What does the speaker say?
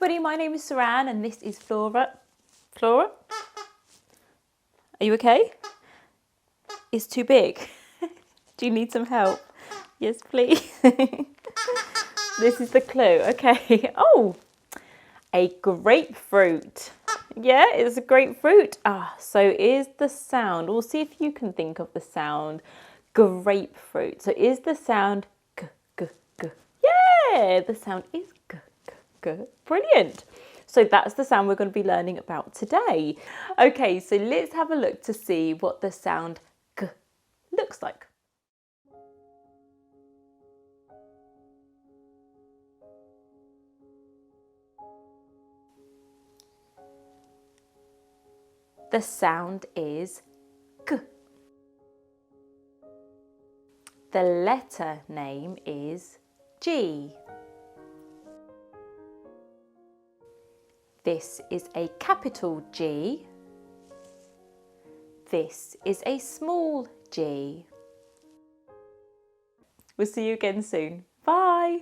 everybody, my name is Saran and this is Flora. Flora? Are you okay? It's too big. Do you need some help? Yes, please. This is the clue. Okay. Oh, a grapefruit. Yeah, it's a grapefruit. So is the sound, we'll see if you can think of the sound grapefruit. So is the sound g, g, g? Yeah, the sound is g, g, g. Brilliant. So that's the sound we're going to be learning about today. Okay, so let's have a look to see what the sound g looks like. The sound is g. The letter name is G. This is a capital G. This is a small g. We'll see you again soon. Bye.